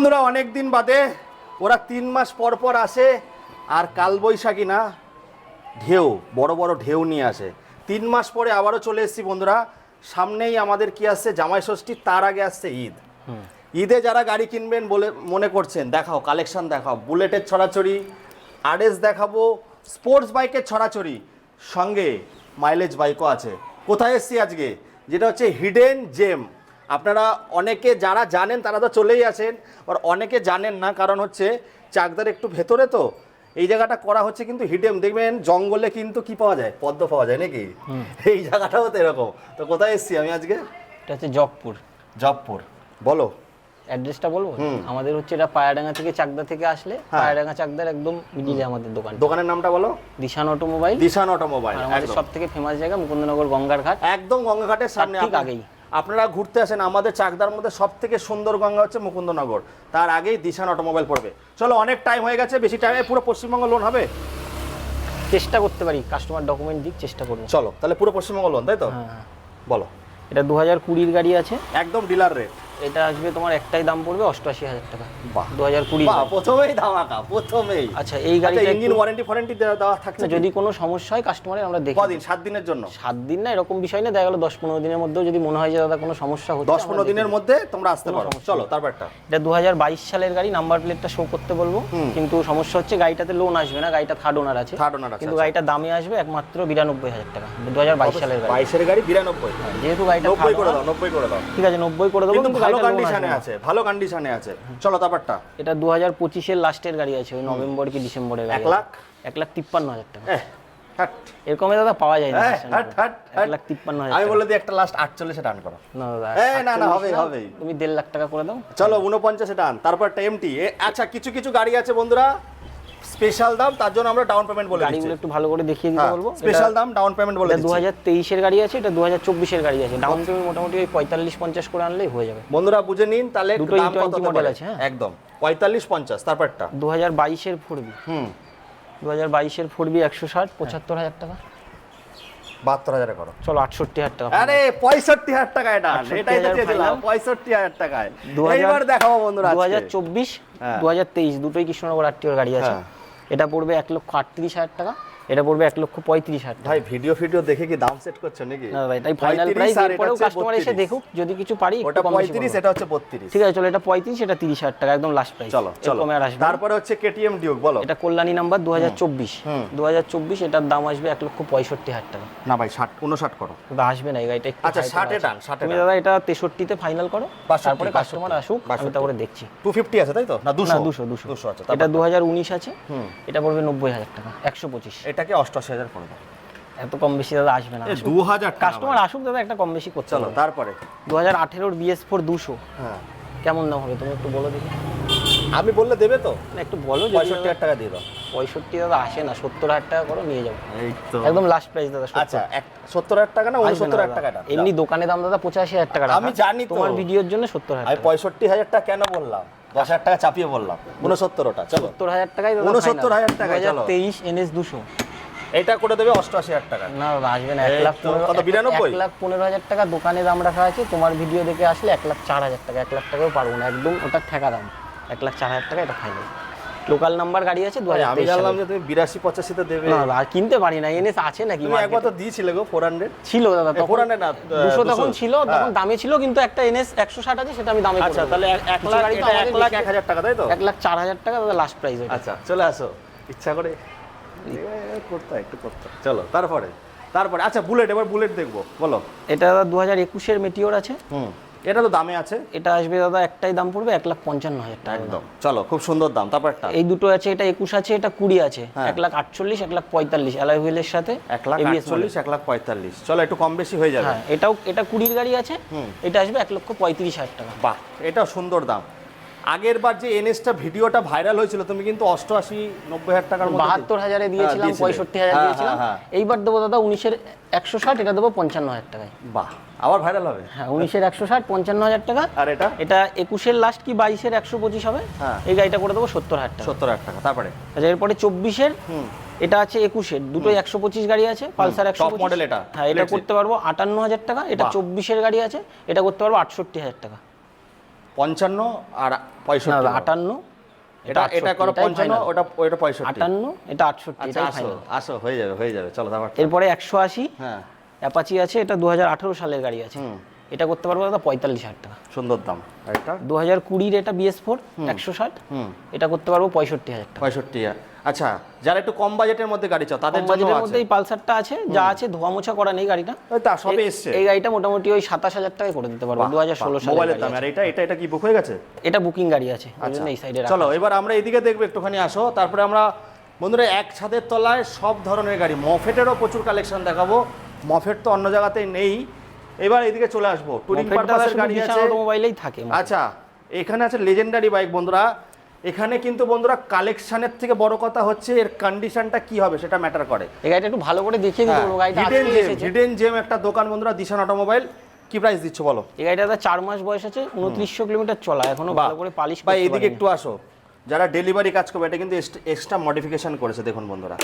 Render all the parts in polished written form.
বন্ধুরা অনেক দিন বাদে ওরা 3 মাস পর পর আসে আর কালবৈশাখী না ঢেউ বড় বড় ঢেউ নিয়ে আসে। 3 মাস পরে আবারও চলে এসেছি বন্ধুরা। সামনেই আমাদের কি আসছে, জামাই ষষ্ঠী, তার আগে আসছে ঈদ। ঈদে যারা গাড়ি কিনবেন বলে মনে করছেন, দেখাও কালেকশন, দেখাও বুলেটের ছড়াছড়ি, আরএস দেখাবো, স্পোর্টস বাইকের ছড়াছড়ি, সঙ্গে মাইলেজ বাইকও আছে। কোথায় এসেছি আজকে, যেটা হচ্ছে হিডেন জেম। আপনারা অনেকে যারা জানেন তারা তো চলেই আসেন, আর অনেকে জানেন না, কারণ হচ্ছে চাকদার একটু ভেতরে তো এই জায়গাটা করা হচ্ছে। কিন্তু হিডেন দেখবেন জঙ্গলে কিন্তু কি পাওয়া যায়, পদ্ম পাওয়া যায় নাকি, এই জায়গাটাও তো এরকম। তো কোথায় এসেছি আমি আজকে, এটা হচ্ছে জবপুর। জবপুর বলো অ্যাড্রেসটা বলবো? আমাদের হচ্ছে এটা পায়াডাঙ্গা থেকে চাকদা থেকে আসলে পায়াডাঙ্গা চাকদার একদম মিডিলে আমাদের দোকান। দোকানের নামটা বলো। দিশান অটোমোবাইল। দিশান অটোমোবাইল আমাদের সবথেকে ফেমাস জায়গা মুকুন্দনগর গঙ্গার ঘাট, একদম গঙ্গাঘাটের সামনে। ঠিক আগেই আপনারা ঘুরতে আসেন, আমাদের চাকদার মধ্যে সবথেকে সুন্দর গঙ্গা হচ্ছে মুকুন্দনগর, তার আগেই দিশান অটোমোবাইল পড়বে। চলো, অনেক টাইম হয়ে গেছে, বেশি টাইমে পুরো পশ্চিমবঙ্গ লোন হবে, চেষ্টা করতে পারি, কাস্টমার ডকুমেন্ট দিক চেষ্টা করবো। চলো তাহলে পুরো পশ্চিমবঙ্গ লোন, তাই তো? হ্যাঁ বলো। এটা 2020 গাড়ি আছে, একদম ডিলার রেট। এটা আসবে তোমার একটাই দাম পড়বে 88,000 টাকা। বাহ, 2020। বাহ, প্রথমেই ধামাকা, প্রথমেই। আচ্ছা, এই গাড়িটা ইঞ্জিন ওয়ারেন্টি দেওয়া থাকছে? যদি কোনো সমস্যা হয় কাস্টমারের আমরা দেখি। কদিন? 7 দিনের জন্য? 7 দিন না, এরকম বিষয় না, দেখা গেল 10-15 দিনের মধ্যেও যদি মনে হয় যে দাদা কোনো সমস্যা হচ্ছে, 10-15 দিনের মধ্যে তোমরা আসতে পারো। চলো তারপরটা। এটা 2022 সালের গাড়ি, নাম্বার প্লেটটা শো করতে বলবো, কিন্তু সমস্যা হচ্ছে গাড়িটাতে লোন আসবে না, গাড়িটা থার্ড ওনার আছে, কিন্তু গাড়িটা দামে আসবে একমাত্র 92,000 টাকা। 2022 সালের গাড়ি, 22 এর গাড়ি 92, যেহেতু গাড়িটা 90 করে দাও, 90 করে দাও। ঠিক আছে, 90 করে দেবো, কিন্তু ভালো কন্ডিশনে আছে, ভালো কন্ডিশনে আছে। চলো তারপরটা। এটা 2025 এর লাস্টের গাড়ি আছে, ওই নভেম্বর কি ডিসেম্বরের গাড়ি। 1,53,000 টাকা। এরকমই দাদা পাওয়া যায় না। 1,53,000। আমি বলে দিই একটা লাস্ট 48 এ ডান করো। না দাদা, না হবে, তুমি 1.5 লাখ টাকা করে দাও। চলো 49 এ ডান, তারপরটা এমটি। আচ্ছা, কিছু গাড়ি আছে বন্ধুরা স্পেশাল দাম, তার জন্য আমরা ডাউন পেমেন্ট বলে দিচ্ছি। গাড়িগুলো একটু ভালো করে দেখিয়ে দিতে বলবো। স্পেশাল দাম, ডাউন পেমেন্ট বলে দিচ্ছি। 2023 এর গাড়ি আছে, এটা 2024 এর গাড়ি আছে। ডাউন পেমেন্ট মোটামুটি ওই 45-50 করে আনলেই হয়ে যাবে। বন্ধুরা বুঝে নিন তাহলে দুটো দাম কত মডেল আছে। একদম 45-50। তারপরটা 2022 এর 4B। 2022 এর 4B 160, 75,000 টাকা। 72,000 করো। চলো 68,000 টাকা। আরে 65,000 টাকায় ডান, এটাই তো চেয়েছিলাম, 65,000 টাকায়। এইবার দেখাবো বন্ধুরা 2024 2023 দুটোই কৃষ্ণনগর আরটিওর গাড়ি আছে। এটা পড়বে 1,38,000 টাকা, এটা পড়বে 1,35,000 টাকা। ভাই ভিডিও দেখে কি দাম সেট করছো নাকি? না ভাই, তাই ফাইনাল প্রাইস এরপরেও কাস্টমার এসে দেখুক, যদি কিছু পারি একটু ওটা কম বেশি 35, এটা হচ্ছে 32। ঠিক আছে, চলো এটা 35, এটা 30,000 টাকা, একদম লাস্ট প্রাইস। চলো কমে আর আসবে। তারপরে হচ্ছে কেটিএম ডিউক, বলো। এটা কল্যাণী নাম্বার 2024, এটার দাম আসবে 1,65,000 টাকা। না ভাই 59 করো। দাদা আসবে না এই গাড়িটা একটু। আচ্ছা 60 এ ডান, 60 তুমি দাদা এটা 63 তে ফাইনাল করো, তারপরে কাস্টমার আসুক, আমি তারপরে দেখছি। 250 আছে তাই তো? না 200 আছে। এটা 2019 আছে, এটা পড়বে 90,000 টাকা, 125। এটাকে 88,000 করে দাও। এত কম বেশি দাদা আসবে না, 2000 কাস্টমার আসুক দাদা, একটা কম বেশি করতে। চলো তারপরে 2018 এর BS4 200। হ্যাঁ, কেমন দাম হবে তুমি একটু বলো দেখি। আমি বললে দেবে তো? না একটু বলো। 65,000 টাকা দিয়ে দাও। 65 দাদা আসে না, 70,000 টাকা করো, নিয়ে যাবো। এই তো একদম লাস্ট প্রাইস দাদা। আচ্ছা 70,000 টাকা না 69,000 টাকা? এমনি দোকানে দাম দাদা 85,000 টাকা। আমি জানি তো, তোমার ভিডিওর জন্য 70,000। আমি 65,000 টাকা কেন বললাম, 10,000 টাকা চাপিয়ে বললাম। 69 ওটা, চলো 70,000 টাকায় দাদা। 69,000 টাকা। চলো 2023 NS 200, এটা করে দেবে 88,000 টাকা। না দাদা আসবে না। 1,15,000 টাকা দোকানে দাম রাখা আছে, তোমার ভিডিও দেখে আসলে 1,04,000 টাকা। 1 লাখ টাকাও পারবো না, একদম ওটা ঠেকা দাম। 1,04,000 টাকা এটা ফাইনাল। লোকাল নাম্বার গাড়ি আছে 2023। আমি জানলাম যে তুমি 82-85 তে দেবে। না দাদা কিনতে পারি না, NS আছে নাকি? তুমি একবার তো দিয়েছিলে গো 400 ছিল দাদা, তখন 400 না 200 তখন ছিল, তখন দামে ছিল, কিন্তু একটা NS 160 আছে, সেটা আমি দামে করে। আচ্ছা তাহলে 1,01,000 টাকা তাই তো? 1,04,000 টাকা দাদা লাস্ট প্রাইস। আচ্ছা চলে আসো, ইচ্ছা করে একটু করতে। চলো তারপরে আচ্ছা বুলেট, এবার বুলেট দেখবো, বলো। এটা দাদা 2021 এর মেটিওর আছে। এটা তো দামে আছে। এটা আসবে দাদা একটাই দাম পড়বে 1,55,000 টাকা একদম। চলো খুব সুন্দর দাম। তারপরটা এই দুটো আছে, এটা 21 আছে, এটা 20 আছে। 1,48,000, 1,45,000 অ্যালয় হুইলের সাথে। 1,48,000, 1,45,000। চলো একটু কম বেশি হয়ে যাবে। হ্যাঁ, এটা 20 গাড়ি আছে, এটা আসবে 1,35,000 টাকা। বাহ, এটা সুন্দর দাম। আগের বার যে এনএসটা ভিডিওটা ভাইরাল হয়েছিল, তুমি কিন্তু 88-90,000 টাকার মধ্যে 72,000 এ দিয়েছিলাম, 65,000 দিয়েছিলাম। এইবার দেবো দাদা 19 এর 160, এটা দেবো 55,000 টাকায়। বাহ, আবার ভাইরাল হবে। হ্যাঁ, 19 এর 160, 55,000 টাকা। আর এটা 21 এর লাস্ট কি 22 এর 125 হবে। এই গাড়িটা করে দেবো 70,000 টাকা। 70,000 টাকা। তারপরে আচ্ছা, এরপরে 24 এর এটা আছে, 21 এর দুটোই 125 গাড়ি আছে, পালসার 125 টপ মডেল। এটা হ্যাঁ, এটা করতে পারবো 58,000 টাকা। এটা 24 এর গাড়ি আছে, এটা করতে পারবো 68,000 টাকা। 55 আর 65 58, এটা করো 55, ওটা 65, 58, এটা 68, আচ্ছা এটাই আসো ফাইনাল। আসো, হয়ে যাবে চলো তারপর। এরপরে 180 হ্যাঁ অ্যাপাচি আছে, এটা 2018 সালের গাড়ি আছে, এটা করতে পারবো দাদা 45,000 টাকা। সুন্দর দাম। আর এটা 2020 এটা BS4 160, এটা করতে পারবো 65,000 টাকা। 65। আচ্ছা, যারা একটু কম বাজেটের মধ্যে গাড়ি চাও তাদের জন্য বাজেটের আছে। মধ্যে এই পালসারটা আছে, যা আছে ধোয়া মোছা করা নেই গাড়িটা, ওই তা সবে এসছে। এই গাড়িটা মোটামুটি ওই 27,000 টাকায় করে দিতে পারবো, 2016 সালের মোবাইলের গাড়ি দাম। আছে। আর এটা কি বুক হয়ে গেছে? এটা বুকিং গাড়ি আছে, ওই আচ্ছা জন্য এই সাইডে চলো এবার আমরা এদিকে দেখবো, একটুখানি আসো, তারপরে আমরা বন্ধুরা এক ছাদের তলায় সব ধরনের গাড়ি, মফেটেরও প্রচুর কালেকশন দেখাবো। মফেট তো অন্য জায়গাতেই নেই। এবার এদিকে চলে আসবো, টুরিং পারপাসের গাড়ি আছে, অটোমোবাইলেই থাকে। আচ্ছা এখানে আছে লেজেন্ডারি বাইক বন্ধুরা। এখানে কিন্তু বন্ধুরা কালেকশনের থেকে বড় কথা হচ্ছে এর কন্ডিশনটা কি হবে সেটা ম্যাটার করে। এই গাড়িটা একটু ভালো করে দেখিয়ে দিতে বলবো, গাড়িটা আজকে এসেছে। হিডেন জেম একটা দোকান বন্ধুরা, দিশান অটোমোবাইল। কি প্রাইস দিচ্ছ বলো? এই গাড়িটা 4 মাস বয়স আছে, 2900 কিলোমিটার চলা, এখনো ভালো করে পালিশ ভাই করতে এদিকে পারিনি। একটু আসো, যারা ডেলিভারি কাজ করবে এটা কিন্তু এক্সট্রা মডিফিকেশন করেছে, দেখুন বন্ধুরা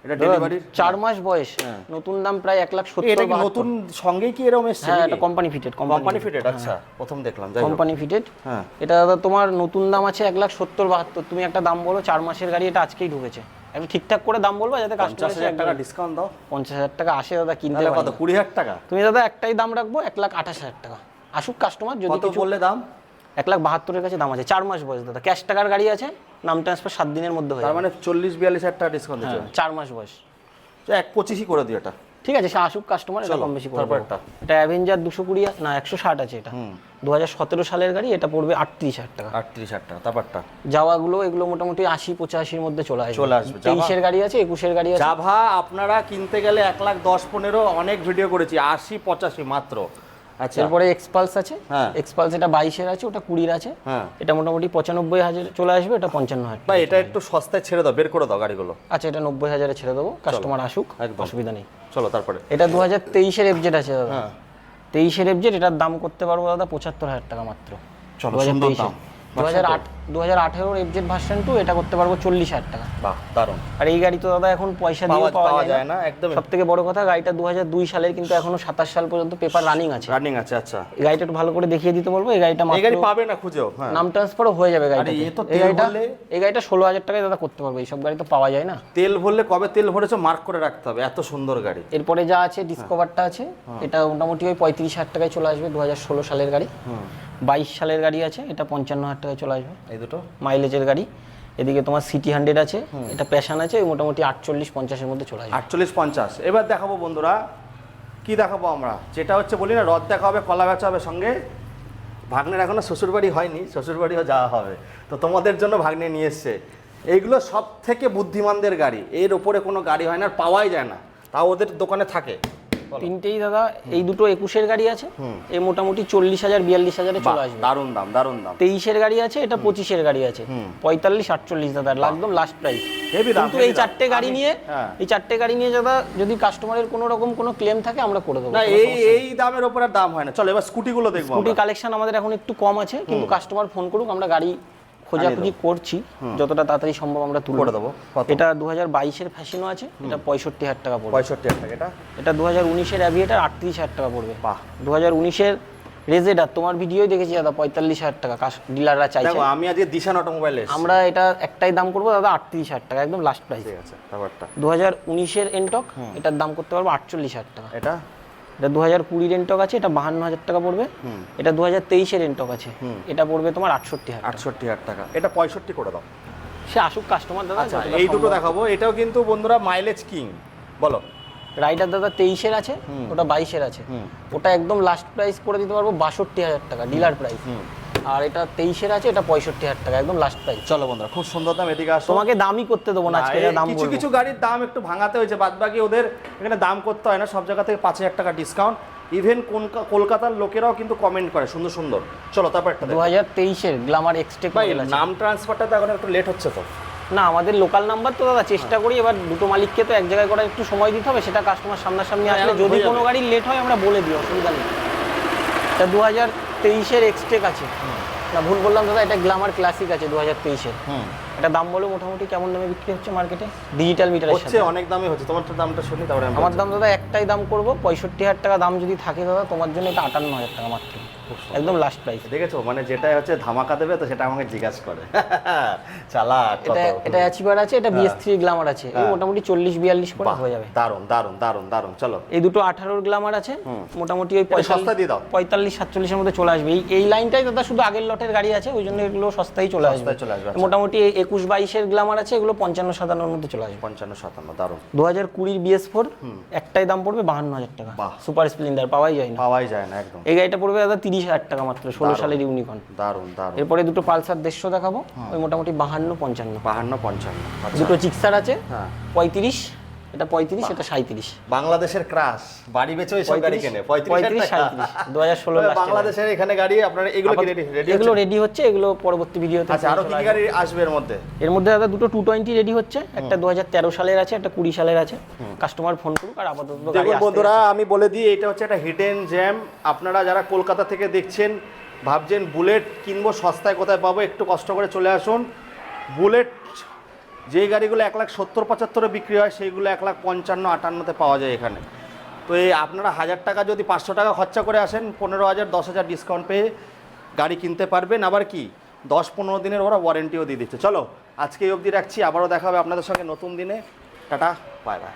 এটা ডেলিভারি 4 মাস বয়স, নতুন দাম প্রায় 1,70,000। এটা কি নতুন সঙ্গেই কি এরকম এসেছে? হ্যাঁ, এটা কোম্পানি ফিটেড, কোম্পানি ফিটেড। আচ্ছা প্রথম দেখলাম, যাই হোক। Company fitted. হ্যাঁ এটা দাদা তোমার নতুন দাম আছে 1,70,000-72। তুমি একটা দাম বলো, 4 মাসের গাড়ি, এটা আজকেই ঢুকেছে। একটু ঠিকঠাক করে দাম বলবো যাতে কাস্টমার 50,000 টাকা ডিসকাউন্ট দাও। 50,000 টাকা আসে দাদা, কিনতে তাহলে পারি কত? না। 20,000 টাকা। তুমি দাদা একটাই দাম রাখবো, 1,28,000 টাকা। আসুক কাস্টমার, যদি কত কিছু বললে দাম? 1,72,000-এর কাছে দাম আছে। 4 মাস বয়স দাদা, ক্যাশ টাকার গাড়ি আছে, নাম ট্রান্সফার 7 দিনের মধ্যে হয়ে তার যাবে। মানে 40-42,000 টাকা ডিসকাউন্ট দিচ্ছ। 4 মাস বয়স। 1,25,000 করে দিও এটা। ঠিক আছে, সে আসুক কাস্টমার, এটা কম বেশি করে তারপর দেবো। এটা অ্যাভেঞ্জার 220 না 160 আছে, এটা 2017 সালের গাড়ি, এটা পড়বে 38,000 টাকা। 38,000 টাকা। তারপরটা যাওয়াগুলো এগুলো মোটামুটি 80-85-এর মধ্যে চলে আসবে। চলে আসবে। 23-এর গাড়ি আছে, 21-এর গাড়ি আছে। জাভা আপনারা কিনতে গেলে 1,10,15 অনেক ভিডিও করেছি, 80-85 মাত্র। আচ্ছা এরপরে এক্সপালস আছে, হ্যাঁ। এক্সপালস এটা 22-এর আছে, ওটা 20-এর আছে। হ্যাঁ এটা মোটামুটি 95,000 চলে আসবে, এটা 55,000 ভাই এটা একটু সস্তায় ছেড়ে দাও, বের করে দাও গাড়িগুলো। আচ্ছা, এটা 90,000-এ ছেড়ে দেবো, কাস্টমার আসুক, একদম। অসুবিধা নেই। চলো তারপরে এটা 2023-এর এফজেড আছে দাদা। হ্যাঁ 23-এর এফজেড, এটার দাম করতে পারবো দাদা 75,000 টাকা মাত্র। চলো সুন্দর দাম। 2018-এর এফজেড ভার্সন 2, এটা করতে পারবো 40,000 টাকা। বাহ দারুণ। আর এই গাড়ি তো দাদা এখন পয়সা দিয়ে পাওয়া যায় না, একদম। সব থেকে বড় কথা গাড়িটা 2002 সালের, কিন্তু এখনো 27 সাল পর্যন্ত পেপার রানিং আছে। রানিং আছে। আচ্ছা এই গাড়িটা একটু ভালো করে দেখিয়ে দিতে বলবো। এই গাড়িটা এই মাত্র গাড়ি পাবে না খুঁজেও। হ্যাঁ নাম ট্রান্সফারও হয়ে যাবে গাড়িটা। আরে এ তো তেল ভরলে এই গাড়িটা 16,000 টাকায় দাদা করতে পারবো, এইসব গাড়ি তো পাওয়া যায় না। তেল ভরলে কবে তেল ভরেছো মার্ক করে রাখতে হবে, এত সুন্দর গাড়ি। এরপরে যা আছে ডিসকভারটা আছে, এটা মোটামুটি ওই 35,000 টাকায় চলে আসবে, 2016 সালের গাড়ি। 22 সালের গাড়ি আছে, এটা 55,000 টাকায় চলে আসবে, এই দুটো মাইলেজের গাড়ি। এদিকে তোমার সিটি 100 আছে, এটা প্যাশন আছে, ওই মোটামুটি 48-50-এর মধ্যে চলে আসবে। 48-50। এবার দেখাবো বন্ধুরা, কি দেখাবো আমরা, যেটা হচ্ছে বলি না, রথ দেখা হবে, কলা বেচা হবে সঙ্গে। ভাগ্নের এখনো শ্বশুরবাড়ি হয়নি, শ্বশুরবাড়িও যাওয়া হবে, তো তোমাদের জন্য ভাগ্নে নিয়ে এসছে। এইগুলো সব থেকে বুদ্ধিমানদের গাড়ি, এর ওপরে কোনো গাড়ি হয় না, আর পাওয়াই যায় না, তাও ওদের দোকানে থাকে। তিনটেই দাদা, এই দুটো 21-এর গাড়ি আছে, এই মোটামুটি 40,000-42,000-এ চলে আসবে। দারুণ দাম, দারুণ দাম। 23-এর গাড়ি আছে, এটা 25-এর গাড়ি আছে, 45-48 দাদা, একদম লাস্ট প্রাইস। হেভি দাম। কিন্তু এই চারটে গাড়ি নিয়ে, এই চারটে গাড়ি নিয়ে দাদা যদি কাস্টমারের কোনো রকম কোনো ক্লেম থাকে আমরা করে দেবো। না এই দামের ওপর আর দাম হয় না। চলো এবার স্কুটিগুলো দেখবো। স্কুটি কালেকশন আমাদের এখন একটু কম আছে, কিন্তু কাস্টমার ফোন করুক, আমরা গাড়ি খোঁজাখুঁজি করছি, যতটা তাড়াতাড়ি সম্ভব আমরা তুলে করে দেবো। এটা 2022-এর ফ্যাশনও আছে, এটা 65,000 টাকা পড়বে। 65,000 টাকা। এটা 2019-এর অ্যাভিয়েটার 38,000 টাকা পড়বে। বাহ। 2019-এর রেজেডার তোমার ভিডিওই দেখেছি দাদা, 45,000 টাকা ডিলাররা চাইছে। দেখো আমি আজকে দিশান অটোমোবাইলে এসেছি। আমরা এটা একটাই দাম করবো দাদা 38,000 টাকা, একদম লাস্ট প্রাইস। ঠিক আছে তারপরটা 2019-এর এনটক, এটার দাম করতে পারবো 48,000 টাকা। এটা 2020-এর এনটক আছে, এটা 52,000 টাকা পড়বে। এটা 2023-এর এনটক আছে, এটা পড়বে তোমার 68,000 টাকা। 68,000 টাকা। এটা 65 করে দাও। সে আসুক কাস্টমার দাদা। আচ্ছা এই দুটো দেখাবো, এটাও কিন্তু বন্ধুরা মাইলেজ কিং। বলো। রাইডার দাদা 23-এর আছে, ওটা 22-এর আছে, ওটা একদম লাস্ট প্রাইস করে দিতে পারবো 62,000 টাকা ডিলার প্রাইস। আর এটা 23-এর আছে, এটা 65,000 টাকা, একদম লাস্ট প্রাইস। চলো বন্ধুরা, খুব সুন্দর দাম। এদিকে আসো। তোমাকে দামই করতে দেবো না আজকে, যা দাম কিছু কিছু গাড়ির দাম একটু ভাঙাতে হয়েছে, বাদ বাকি ওদের এখানে দাম করতে হয় না, সব জায়গা থেকে 5,000 টাকা ডিসকাউন্ট। ইভেন কলকাতার লোকেরাও কিন্তু কমেন্ট করে সুন্দর সুন্দর। চলো তারপর একটা 2023-এর গ্ল্যামার এক্সটেক ভাই, মডেল আছে। নাম ট্রান্সফারটা তো এখন একটু লেট হচ্ছে তো। না, আমাদের লোকাল নাম্বার তো দাদা চেষ্টা করি, এবার দুটো মালিককে তো এক জায়গায় করার একটু সময় দিতে হবে, সেটা কাস্টমার সামনাসামনি আসলে যদি কোনো গাড়ি লেট হয় আমরা বলে দিই, অসুবিধা নেই। এটা 2023-এর এক্সটেক আছে, না ভুল বললাম দাদা, এটা গ্ল্যামার ক্লাসিক আছে 2023-এর। এটা দাম বলে মোটামুটি কেমন দামে বিক্রি হচ্ছে মার্কেটে ডিজিটাল মিটারের হচ্ছে? সাথে অনেক দামই হচ্ছে। তোমার দামটা শুনি তারপরে আমার দাম দাদা একটাই দাম করবো, 65,000 টাকা দাম যদি থাকে দাদা তোমার জন্য, এটা 58,000 টাকা মাত্র। একদম লাস্ট প্রাইস। দেখেছো মানে যেটা হচ্ছে ধামাকা দেবে তো সেটা আমাকে জিজ্ঞাসা করে চালাক কত। এটা অ্যাচিভার আছে, এটা BS3 গ্ল্যামার আছে, এই মোটামুটি 40-42 করে হয়ে যাবে। দারুন দারুন দারুন দারুন। চলো এই দুটো 18 গ্ল্যামার আছে, মোটামুটি ওই সস্তায় দিয়ে দাও। 45-47 এর মধ্যে চলে আসবে। এই লাইনটাই দাদা শুধু আগের লটের গাড়ি আছে, ওই জন্য এগুলো সস্তায় চলে আসবে। মোটামুটি 21-22 এর গ্ল্যামার আছে, এগুলো 55-57 এর মধ্যে চলে আসবে। 55-57 দারুন। 2020 BS4 একটাই দাম পড়বে 52,000 টাকা। সুপার স্প্লেন্ডার পাওয়াই যায় না একদম। এই গাড়িটা পড়বে দাদা 30,000 টাকা মাত্র, 16 সালের ইউনিকর্ন। দারুন দারুন। এরপরে দুটো পালসার 150 দেখাবো, ওই মোটামুটি 52-55। 52-55। দুটো জিক্সার আছে, হ্যাঁ 35, এটা 35, এটা 37। বাংলাদেশের ক্রাশ, বাড়ি বেচে ওইসব গাড়ি কেনে 35-37 2016 লাস্ট। বাংলাদেশের এখানে গাড়ি আপনারা এগুলো কি রেডি? এগুলো রেডি হচ্ছে, এগুলো পরবর্তী ভিডিওতে। আচ্ছা আরো কি কি গাড়ি আসবে এর মধ্যে? এর মধ্যে দাদা দুটো 220 রেডি হচ্ছে, একটা 2013 সালের আছে, একটা 20 সালের আছে। কাস্টমার ফোন করুক, আর আপাতত গাড়ি দেখুন আসতে বন্ধুরা আমি বলে দিই, এটা হচ্ছে একটা হিডেন জ্যাম। আপনারা যারা কলকাতা থেকে দেখছেন, ভাবছেন বুলেট কিনবো সস্তায় কোথায় পাবো, একটু কষ্ট করে চলে আসুন। বুলেট যেই গাড়িগুলো 1,70-75 বিক্রি হয়, সেইগুলো 1,55-58 পাওয়া যায় এখানে। তো এই আপনারা 1000 টাকা যদি 500 টাকা খরচা করে আসেন, 15,000-10,000 ডিসকাউন্ট পেয়ে গাড়ি কিনতে পারবেন। আবার কি 10-15 দিনের ওরা ওয়ারেন্টিও দিয়ে দিচ্ছে। চলো আজকে এই অবধি রাখছি, আবারও দেখা হবে আপনাদের সঙ্গে নতুন দিনে। Tata, bye bye.